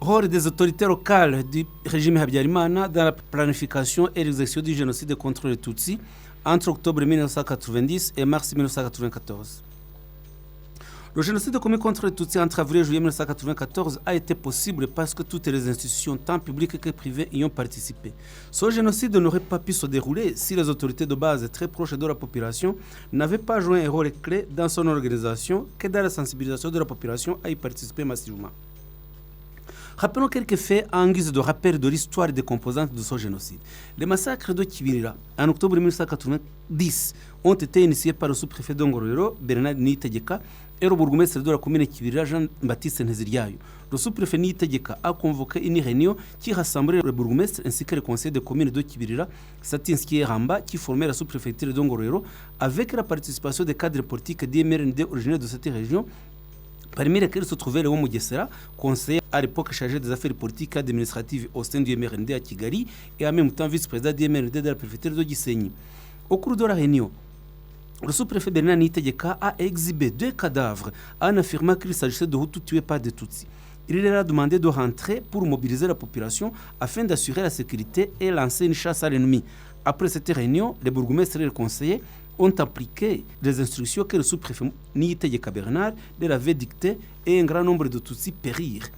Rôle des autorités locales du régime Habyarimana dans la planification et l'exécution du génocide contre les Tutsis entre octobre 1990 et mars 1994. Le génocide commis contre les Tutsis entre avril et juillet 1994 a été possible parce que toutes les institutions, tant publiques que privées, y ont participé. Ce génocide n'aurait pas pu se dérouler si les autorités de base très proches de la population n'avaient pas joué un rôle clé dans son organisation que dans la sensibilisation de la population à y participer massivement. Rappelons quelques faits en guise de rappel de l'histoire des composantes de ce génocide. Les massacres de Kibirira en octobre 1990 ont été initiés par le sous-préfet de Ngororero, Bernard Niyitegeka, et le bourgmestre de la commune Kibirira, Jean-Baptiste Nteziryayo. Le sous-préfet Niyitegeka a convoqué une réunion qui rassemblait le bourgmestre ainsi que le conseil de commune de Kibirira, Satinski et Ramba, qui formait la sous-préfecture de Ngororero, avec la participation des cadres politiques d'IMRND originaires de cette région, parmi lesquels se trouvait Léon Mugesera, conseiller à l'époque chargé des affaires politiques et administratives au sein du MRND à Kigali et en même temps vice-président du MRND de la préfecture de Gisenyi. Au cours de la réunion, le sous-préfet Bernard Niyitegeka a exhibé 2 cadavres en affirmant qu'il s'agissait de Hutus tués par des Tutsis. Il leur a demandé de rentrer pour mobiliser la population afin d'assurer la sécurité et lancer une chasse à l'ennemi. Après cette réunion, les bourgmestres et les conseillers ont appliqué les instructions que le sous-préfet Niyitegeka Bernard leur avait dictées et un grand nombre de Tutsis périrent.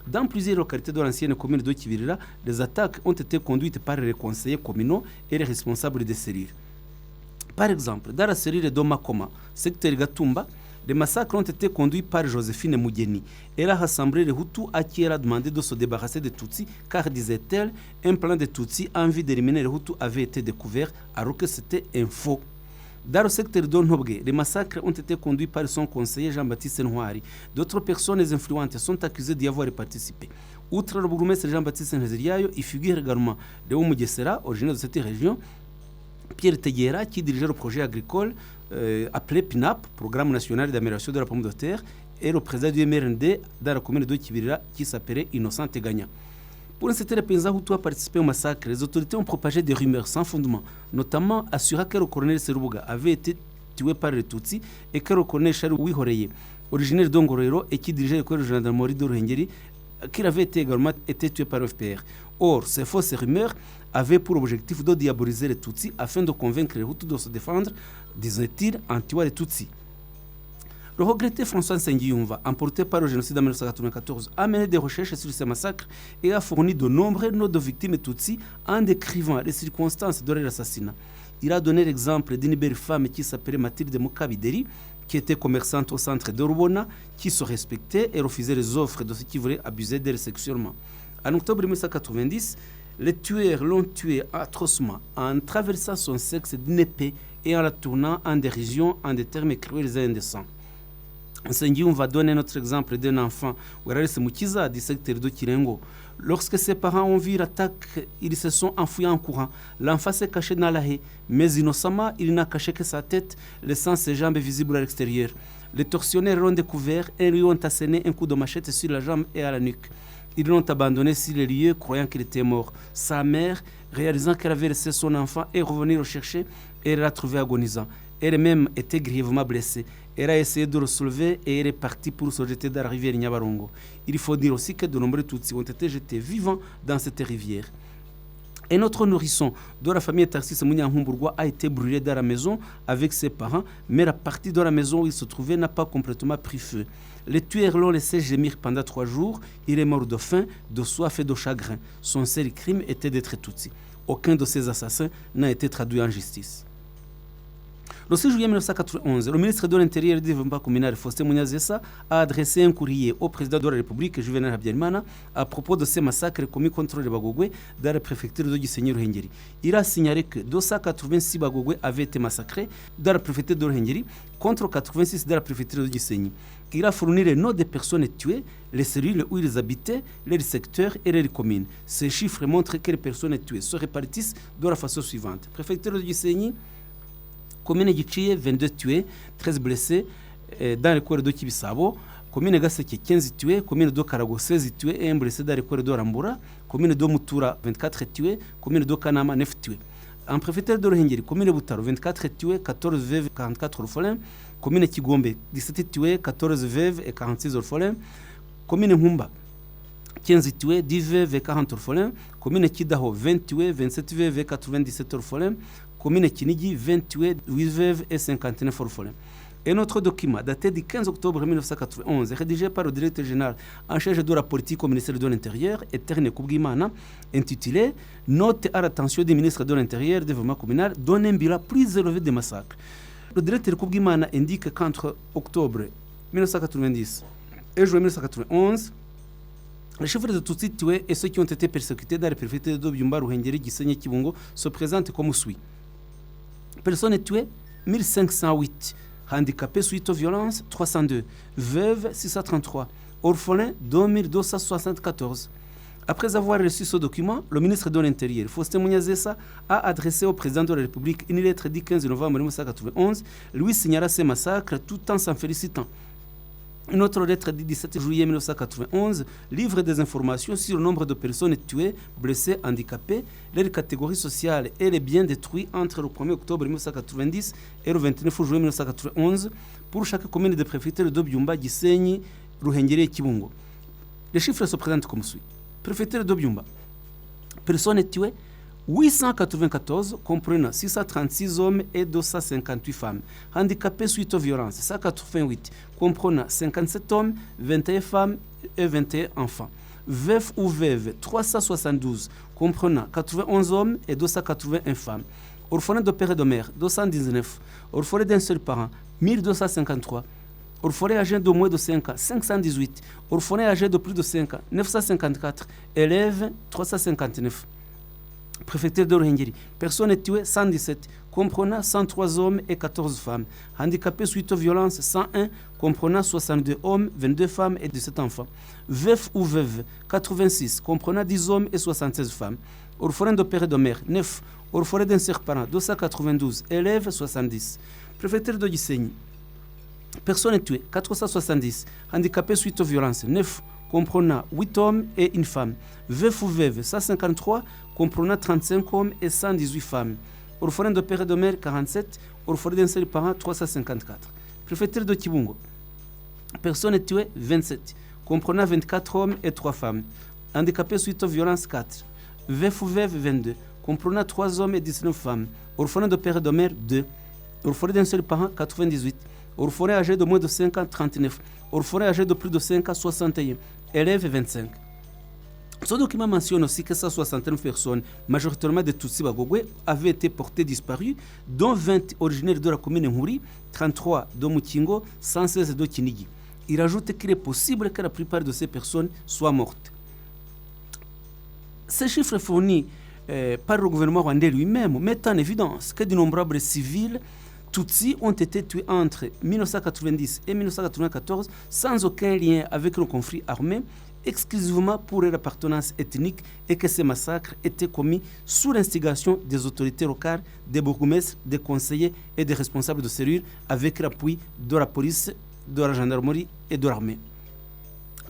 Dans plusieurs localités de l'ancienne commune de Kibirira, les attaques ont été conduites par les conseillers communaux et les responsables des cellules. Par exemple, dans la cellule de Makoma, secteur Gatumba, les massacres ont été conduits par Joséphine Mugeni. Elle a rassemblé les Hutus à qui elle a demandé de se débarrasser des Tutsis, car, disait-elle, un plan de Tutsis en vue d'éliminer les Hutus avait été découvert, alors que c'était un faux. Dans le secteur d'Onhobge, les massacres ont été conduits par son conseiller Jean-Baptiste Ntwari. D'autres personnes influentes sont accusées d'y avoir participé. Outre le bourgmestre Jean-Baptiste Nteziryayo, il figure également Léon Mugesera, originaire de cette région, Pierre Teguera, qui dirigeait le projet agricole appelé PNAP, Programme national d'amélioration de la pomme de terre, et le président du MRND dans la commune de Kibirira, qui s'appelait Innocent Teganya. Pour inciter les paysans Hutus à participer au massacre, les autorités ont propagé des rumeurs sans fondement, notamment assurant que le colonel Serubuga avait été tué par les Tutsis et que le colonel Charles Wihoreye, originaire d'Ongororero et qui dirigeait l'école de gendarmerie de Ruhengeri, qu'il avait également été tué par le FPR. Or, ces fausses rumeurs avaient pour objectif de diaboliser les Tutsis afin de convaincre les Hutus de se défendre, disait-il, en tuant les Tutsis. Le regretté François Nsengiyumva, emporté par le génocide en 1994, a mené des recherches sur ces massacres et a fourni de nombreux noms de victimes Tutsis en décrivant les circonstances de leur assassinat. Il a donné l'exemple d'une belle femme qui s'appelait Mathilde Mukabideri, qui était commerçante au centre de Rubona, qui se respectait et refusait les offres de ceux qui voulaient abuser d'elle sexuellement. En octobre 1990, les tueurs l'ont tuée atrocement en traversant son sexe d'une épée et en la tournant en dérision en des termes cruels et indécents. On va donner notre exemple d'un enfant, Werarese Mukiza, du secteur de Kirengo. Lorsque ses parents ont vu l'attaque, ils se sont enfouis en courant. L'enfant s'est caché dans la haie, mais innocemment, il n'a caché que sa tête, laissant ses jambes visibles à l'extérieur. Les tortionnaires l'ont découvert et lui ont asséné un coup de machette sur la jambe et à la nuque. Ils l'ont abandonné sur les lieux, croyant qu'il était mort. Sa mère, réalisant qu'elle avait laissé son enfant, est revenue le chercher et l'a trouvé agonisant. Elle-même était grièvement blessée. Elle a essayé de le soulever et elle est partie pour se jeter dans la rivière Nyabarongo. Il faut dire aussi que de nombreux Tutsis ont été jetés vivants dans cette rivière. Un autre nourrisson de la famille Tarsis Munyankumburwa a été brûlé dans la maison avec ses parents, mais la partie de la maison où il se trouvait n'a pas complètement pris feu. Les tueurs l'ont laissé gémir pendant 3 jours. Il est mort de faim, de soif et de chagrin. Son seul crime était d'être Tutsi. Aucun de ces assassins n'a été traduit en justice. Le 6 juillet 1991, le ministre de l'Intérieur et du Développement communal, Faustin Munyazesa, a adressé un courrier au président de la République, Juvenal Habyarimana, à propos de ces massacres commis contre les Bagogwe dans la préfecture de Gisenyi Ruhengeri. Il a signalé que 286 Bagogwe avaient été massacrés dans la préfecture de Ruhengeri contre 86 dans la préfecture de Gisenyi. Il a fourni les noms des personnes tuées, les cellules où ils habitaient, les secteurs et les communes. Ces chiffres montrent que les personnes tuées se répartissent de la façon suivante. Préfecture de Gisenyi, commune Giciye, 22 tués, 13 blessés dans le corps de Kibisabo. Commune Gaseke, 15 tués. Commune de Karago, 16 tués et un blessé dans le corps de Rambura. Commune de Mutura, 24 tués. Commune de Kanama, 9 tués. En préfecture de Ruhengeri, commune Butaro, 24 tués, 14 veuves, 44 orphelins. Commune Kigombe, 17 tués, 14 veuves et 46 orphelins. Commune Humba, 15 tués, 10 veuves et 40 orphelins. Commune Kidaho, 20 tués, 27 veuves et 97 orphelins. Commune Kinigi, 20 tués, 8 veuves et 59 orphelins. Un autre document daté du 15 octobre 1991, rédigé par le directeur général en charge de la politique au ministère de l'Intérieur, Eterne Koubguimana, intitulé Note à l'attention du ministre de l'Intérieur et du développement communal, donne un bilan plus élevé des massacres. Le directeur Koubguimana indique qu'entre octobre 1990 et juin 1991, les chiffres de Tutsis tués et ceux qui ont été persécutés dans les préfectures de Byumba, Ruhengeri, Gisenyi et Kibungo se présentent comme suit. Personnes tuées, 1508. Handicapés suite aux violences, 302. Veuves, 633. Orphelins, 2274. Après avoir reçu ce document, le ministre de l'Intérieur, Faustin Mouniazesa, a adressé au président de la République une lettre du 15 novembre 1991, lui signala ces massacres tout en s'en félicitant. Une autre lettre du 17 juillet 1991 livre des informations sur le nombre de personnes tuées, blessées, handicapées, leurs catégories sociales et les biens détruits entre le 1er octobre 1990 et le 29 juillet 1991 pour chaque commune de préfecture de Byumba, Gisenyi, Ruhengeri et Kibungo. Les chiffres se présentent comme suit. Préfecture de Byumba. Personnes tuées, 894, comprenant 636 hommes et 258 femmes. Handicapés suite aux violences, 188, comprenant 57 hommes, 21 femmes et 21 enfants. Veufs ou veuves, 372, comprenant 91 hommes et 281 femmes. Orphelins de père et de mère, 219. Orphelins d'un seul parent, 1253. Orphelins âgés de moins de 5 ans, 518. Orphelins âgés de plus de 5 ans, 954. Élèves, 359. Préfecture de Ruhengeri. Personnes tuées, 117, comprenant 103 hommes et 14 femmes. Handicapés suite aux violences, 101, comprenant 62 hommes, 22 femmes et 17 enfants. Veufs ou veuves, 86, comprenant 10 hommes et 76 femmes. Orphelins de père et de mère, 9. Orphelins d'un seul parent, 292. Élèves, 70. Préfecture de Gisenyi. Personnes tuées, 470. Handicapés suite aux violences, 9. Comprenant 8 hommes et une femme. Veufs ou veuves, 153, comprenant 35 hommes et 118 femmes. Orphelins de père et de mère, 47. Orphelins d'un seul parent, 354. Préfecture de Kibungo. Personnes tuées, 27, comprenant 24 hommes et 3 femmes. Handicapés suite aux violences, 4. Veufs ou veuves, 22, comprenant 3 hommes et 19 femmes. Orphelins de père et de mère, 2. Orphelins d'un seul parent, 98. Orphelins âgés de moins de 5 ans, 39. Orphelins âgés de plus de 5 ans, 61. Élèves, 25. Ce document mentionne aussi que 169 personnes, majoritairement de Tutsis Bagogwe, avaient été portées disparues, dont 20 originaires de la commune Nhuri, 33 de Mukingo, 116 de Kinigi. Il ajoute qu'il est possible que la plupart de ces personnes soient mortes. Ces chiffres fournis par le gouvernement rwandais lui-même mettent en évidence que d'innombrables civils Tutsis ont été tués entre 1990 et 1994 sans aucun lien avec le conflit armé, exclusivement pour leur appartenance ethnique, et que ces massacres étaient commis sous l'instigation des autorités locales, des bourgmestres, des conseillers et des responsables de cellules avec l'appui de la police, de la gendarmerie et de l'armée.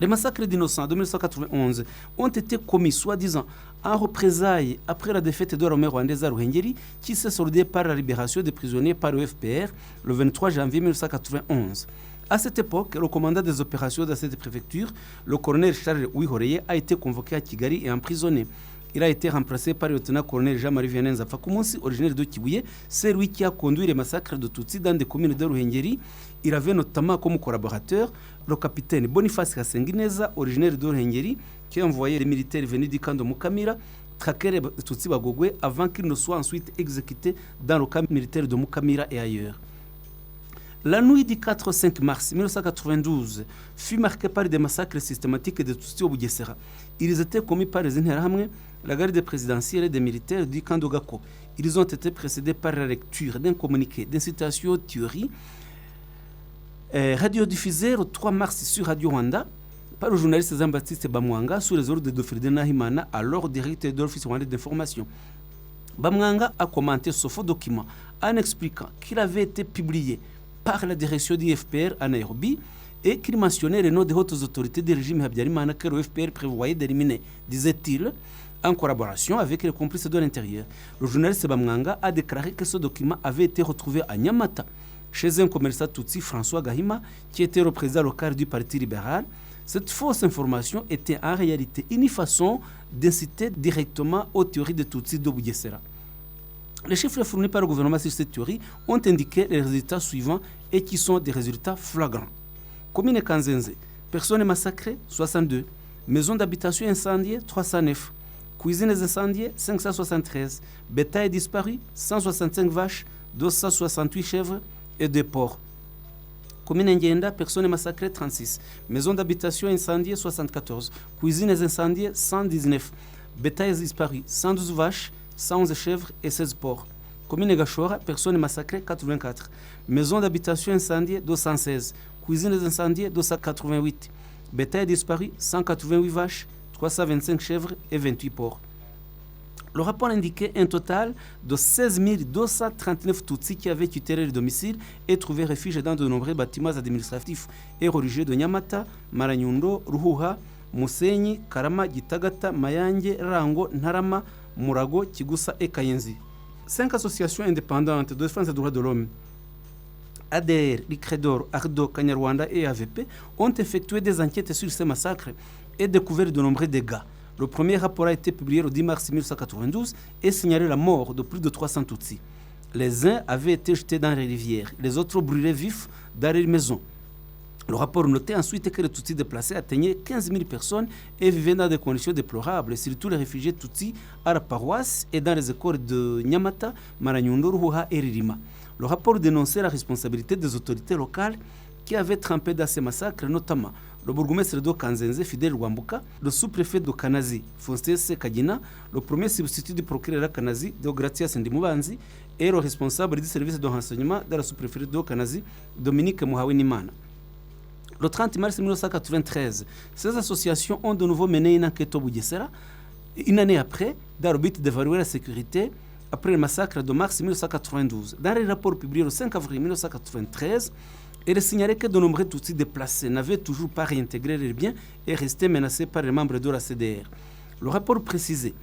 Les massacres d'innocents de 1991 ont été commis soi-disant en représailles après la défaite de l'armée rwandaise à Ruhengeri, qui s'est soldée par la libération des prisonniers par le FPR le 23 janvier 1991. À cette époque, le commandant des opérations de cette préfecture, le colonel Charles Uwihoreye, a été convoqué à Kigali et emprisonné. Il a été remplacé par le lieutenant-colonel Jean-Marie Vianney Nzapfakumunsi, originaire de Kibuye. C'est lui qui a conduit les massacres de Tutsis dans des communes de Ruhengeri. Il avait notamment comme collaborateur le capitaine Boniface Kasengineza, originaire de Ruhengeri, qui a envoyé les militaires venus du camp de Mukamira traquer les Tutsis Bagogwe avant qu'ils ne soient ensuite exécutés dans le camp militaire de Mukamira et ailleurs. La nuit du 4 au 5 mars 1992 fut marquée par des massacres systématiques de Tutsis au Bugesera. Ils étaient commis par les Interahamwe, la garde présidentielle et des militaires du camp de Gako. Ils ont été précédés par la lecture d'un communiqué d'incitation théorie radiodiffusé le 3 mars sur Radio Rwanda par le journaliste Jean-Baptiste Bamwanga sous les ordres de Frédéric Nahimana, alors directeur de l'Office rwandais d'information. Bamwanga a commenté ce faux document en expliquant qu'il avait été publié par la direction du FPR à Nairobi et qu'il mentionnait les noms des hautes autorités du régime Habyarimana que le FPR prévoyait d'éliminer, disait-il, en collaboration avec les complices de l'intérieur. Le journaliste Bamwanga a déclaré que ce document avait été retrouvé à Nyamata, chez un commerçant Tutsi, François Gahima, qui était le président local du Parti libéral. Cette fausse information était en réalité une façon d'inciter directement aux théories de Tutsi de Bugesera. Les chiffres fournis par le gouvernement sur cette théorie ont indiqué les résultats suivants et qui sont des résultats flagrants. Commune Kanzenze, personnes massacrées, 62. Maisons d'habitation incendiées, 309. Cuisines incendiées, 573. Bétail disparu, 165 vaches, 268 chèvres et 2 porcs. Commune Ngenda, personnes massacrées, 36. Maisons d'habitation incendiées, 74. Cuisines incendiées, 119. Bétail disparu, 112 vaches, 111 chèvres et 16 porcs. Commune Gachora, personnes massacrées, 84. Maisons d'habitation incendiées, 216. Cuisines incendiées, 288. Bétail disparu, 188 vaches, 325 chèvres et 28 porcs. Le rapport indiquait un total de 16 239 Tutsis qui avaient quitté leur domicile et trouvé refuge dans de nombreux bâtiments administratifs et religieux de Nyamata, Maranyundo, Ruhuha, Musenyi, Karama, Gitagata, Mayange, Rango, Ntarama, Murago, Kigusa et Kayenzi. 5 associations indépendantes de défense des droits de l'homme, ADR, Ricredor, Ardo, Kanyarwanda et AVP, ont effectué des enquêtes sur ces massacres et découvert de nombreux dégâts. Le premier rapport a été publié le 10 mars 1992 et signalé la mort de plus de 300 Tutsis. Les uns avaient été jetés dans les rivières, les autres brûlés vifs dans les maisons. Le rapport notait ensuite que les Tutsis déplacés atteignaient 15 000 personnes et vivaient dans des conditions déplorables, surtout les réfugiés Tutsis à la paroisse et dans les écoles de Nyamata, Maranyundo, Ruhuha et Ririma. Le rapport dénonçait la responsabilité des autorités locales qui avaient trempé dans ces massacres, notamment le bourgmestre de Kanzenze, Fidel Rwambuka, le sous-préfet de Kanazi, Fonstese Kagina, le premier substitut du procureur à Kanazi, Deogratias Ndimubanzi, et le responsable du service de renseignement de la sous-préfecture de Kanazi, Dominique Muhawinimana. Le 30 mars 1993, ces associations ont de nouveau mené une enquête au Bugesera, une année après, dans le but d'évaluer la sécurité après le massacre de mars 1992. Dans les rapports publiés le 5 avril 1993, il est signalé que de nombreux Tutsis déplacés n'avaient toujours pas réintégré leurs biens et restaient menacés par les membres de la CDR. Le rapport précisait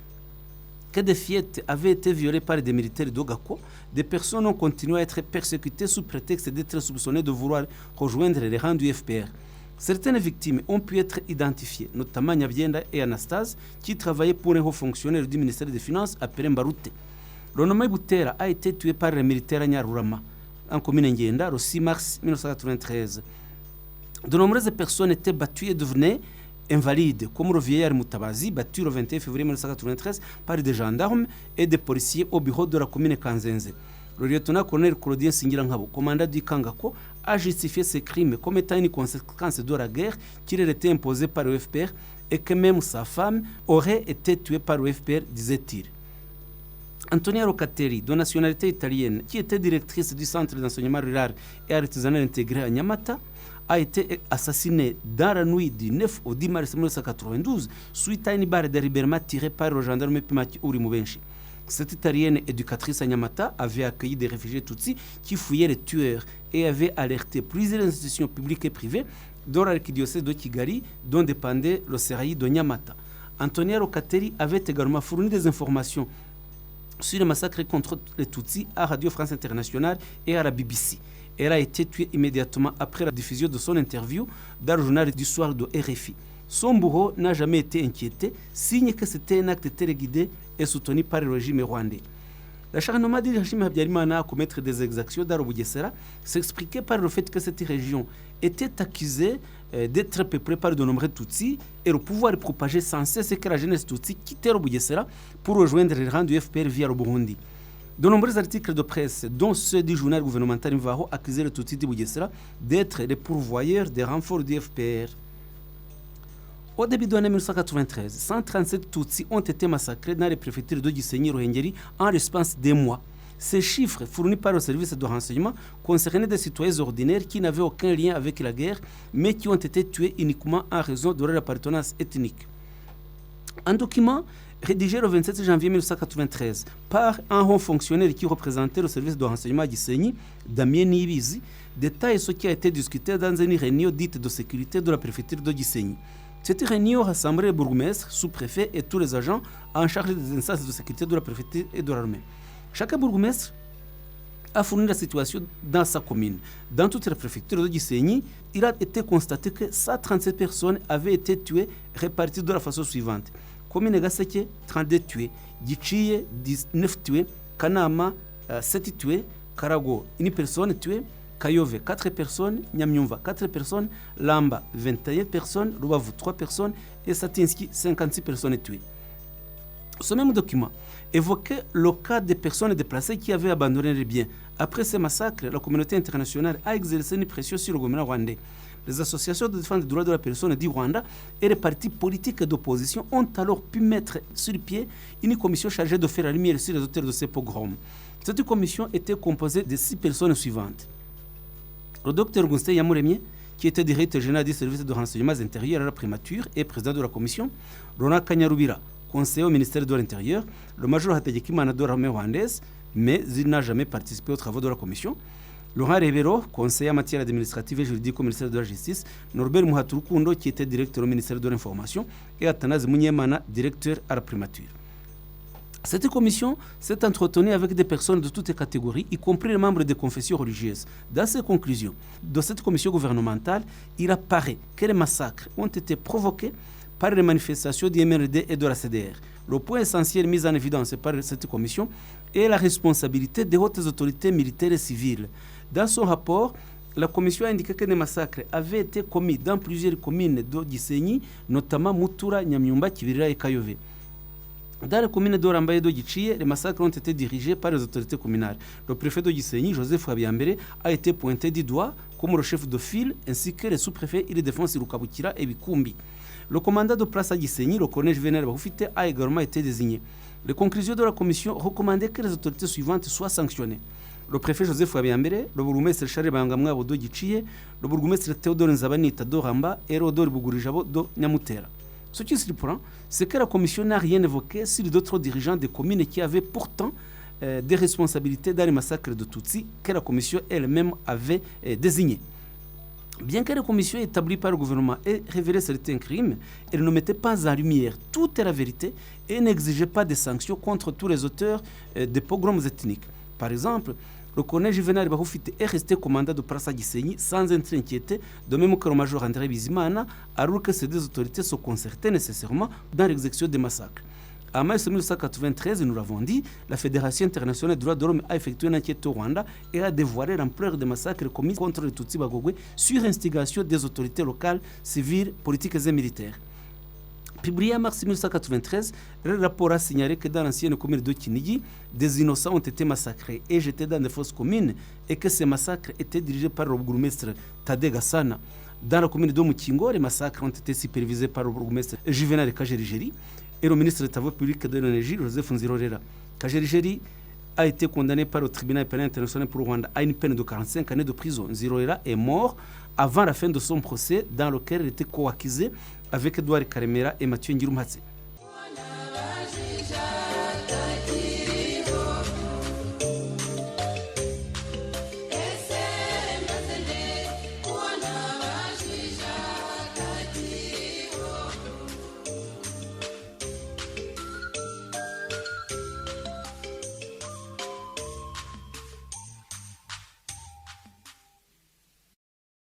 que des fillettes avaient été violées par des militaires d'Ogako, des personnes ont continué à être persécutées sous prétexte d'être soupçonnées de vouloir rejoindre les rangs du FPR. Certaines victimes ont pu être identifiées, notamment Nyabyenda et Anastase, qui travaillaient pour un haut fonctionnaire du ministère des Finances appelé Mbarute. Le nommé Boutera a été tué par les militaires à Nyarurama, en commune Ngenda, le 6 mars 1993. De nombreuses personnes étaient battues et devenaient invalides, comme le vieillard Mutabazi, battu le 21 février 1993 par des gendarmes et des policiers au bureau de la commune Kanzenze. Le lieutenant-colonel Claudien Singirankabo, commandant du Kangako, a justifié ces crimes comme étant une conséquence de la guerre qui leur était imposée par le FPR et que même sa femme aurait été tuée par le FPR, disait-il. Antonia Locatelli, de nationalité italienne, qui était directrice du centre d'enseignement rural et artisanal intégré à Nyamata, a été assassinée dans la nuit du 9 au 10 mars 1992 suite à une barre de libération tirée par le gendarme Pimaki Urimubenshi. Cette italienne éducatrice à Nyamata avait accueilli des réfugiés Tutsis qui fouillaient les tueurs et avait alerté plusieurs institutions publiques et privées dont l'archidiocèse de Kigali, dont dépendait le Seraï de Nyamata. Antonia Locatelli avait également fourni des informations sur le massacre contre les Tutsis à Radio France Internationale et à la BBC. Elle a été tuée immédiatement après la diffusion de son interview dans le journal du soir de RFI. Son bourreau n'a jamais été inquiété, signe que c'était un acte téléguidé et soutenu par le régime rwandais. L'acharnement du régime Habyarimana à commettre des exactions dans le Bugesera s'expliquait par le fait que cette région était accusée d'être peuplée par de nombreux Tutsis et le pouvoir propageait sans cesse que la jeunesse Tutsi quittait le Bugesera pour rejoindre les rangs du FPR via le Burundi. De nombreux articles de presse, dont ceux du journal gouvernemental Mvaho, accusaient les Tutsis du Bugesera d'être les pourvoyeurs des renforts du FPR. Au début de l'année 1993, 137 Tutsis ont été massacrés dans les préfectures de Gisenyi et Ruhengeri en l'espace des mois. Ces chiffres, fournis par le service de renseignement, concernaient des citoyens ordinaires qui n'avaient aucun lien avec la guerre, mais qui ont été tués uniquement en raison de leur appartenance ethnique. Un document rédigé le 27 janvier 1993 par un haut fonctionnaire qui représentait le service de renseignement à Gisenyi, Damien Niyibizi, détaille ce qui a été discuté dans une réunion dite de sécurité de la préfecture de Gisenyi. Cette réunion rassemblait le bourgmestre, sous-préfet et tous les agents en charge des instances de sécurité de la préfecture et de l'armée. Chaque bourgmestre a fourni la situation dans sa commune. Dans toute la préfecture de Gisenyi, il a été constaté que 137 personnes avaient été tuées, réparties de la façon suivante. Commune Gaseke, 32 tués, Giciye, 19 tués, Kanama, 7 tués, Karago, 1 personne tuée, Kayove, 4 personnes, Nyamyumva, 4 personnes, Lamba, 21 personnes, Rubavu, 3 personnes et Satinski, 56 personnes tuées. Ce même document évoquait le cas des personnes déplacées qui avaient abandonné les biens. Après ces massacres, la communauté internationale a exercé une pression sur le gouvernement rwandais. Les associations de défense des droits de la personne du Rwanda et les partis politiques d'opposition ont alors pu mettre sur pied une commission chargée de faire la lumière sur les auteurs de ces pogroms. Cette commission était composée de 6 personnes suivantes. Le docteur Augustin Yamuremye, qui était directeur général du service de renseignements intérieurs à la primature et président de la commission, Rona Kanyarubira, conseiller au ministère de l'Intérieur, le major Hategekimana de l'armée rwandaise, mais il n'a jamais participé aux travaux de la commission, Laurent Rebero, conseiller en matière administrative et juridique au ministère de la Justice, Norbert Muhaturukundo, qui était directeur au ministère de l'Information, et Athanase Munyemana, directeur à la primature. Cette commission s'est entretenue avec des personnes de toutes les catégories, y compris les membres des confessions religieuses. Dans ses conclusions de cette commission gouvernementale, il apparaît que les massacres ont été provoqués par les manifestations du MRD et de la CDR. Le point essentiel mis en évidence par cette commission est la responsabilité des hautes autorités militaires et civiles. Dans son rapport, la commission a indiqué que des massacres avaient été commis dans plusieurs communes de Gisenyi, notamment Mutura, Nyamyumba, Kibirira et Kayove. Dans la commune de Ramba et de Giciye, les massacres ont été dirigés par les autorités communales. Le préfet de Gisenyi, Joseph Habiyambere, a été pointé du doigt comme le chef de file, ainsi que les sous-préfets Ildefonsi Rukabukira et Bikumbi. Le commandant de place à Gisenyi, le colonel Juvenal Bahufite, a également été désigné. Les conclusions de la commission recommandaient que les autorités suivantes soient sanctionnées. Le préfet Joseph Habiyambere, le bourgmestre Charles Bangamwabo de Giciye, le bourgmestre Théodore Nzabanita de Ramba et Rodolphe Bugurijabo de Nyamutera. Ce qui est surprenant, c'est que la commission n'a rien évoqué sur d'autres dirigeants des communes qui avaient pourtant des responsabilités dans les massacres de Tutsi que la commission elle-même avait désignés. Bien que la commission établie par le gouvernement ait révélé certains crimes, elle ne mettait pas en lumière toute la vérité et n'exigeait pas de sanctions contre tous les auteurs des pogroms ethniques. Par exemple, le colonel Juvenal Bahufite est resté commandant de Prasa Gisenyi sans être inquiété, de même que le major André Bizimana, alors que ces deux autorités se concertaient nécessairement dans l'exécution des massacres. En mars 1993, nous l'avons dit, la Fédération internationale des droits de l'homme a effectué une enquête au Rwanda et a dévoilé l'ampleur des massacres commis contre les Tutsi Bagogwe sur instigation des autorités locales, civiles, politiques et militaires. Publié en mars 1993, le rapport a signalé que dans l'ancienne commune de Kinigi, des innocents ont été massacrés et jetés dans des fosses communes et que ces massacres étaient dirigés par le bourgmestre Tade Gassana. Dans la commune de Mukingo, les massacres ont été supervisés par le bourgmestre Juvenal Kajerigeri et le ministre des Travaux publics de l'énergie, Joseph Nzirorera. Kajerigeri a été condamné par le tribunal pénal international pour le Rwanda à une peine de 45 années de prison. Nzirorera est mort avant la fin de son procès dans lequel il était co-accusé avec Edouard Karemera et Mathieu Ngirumpatse.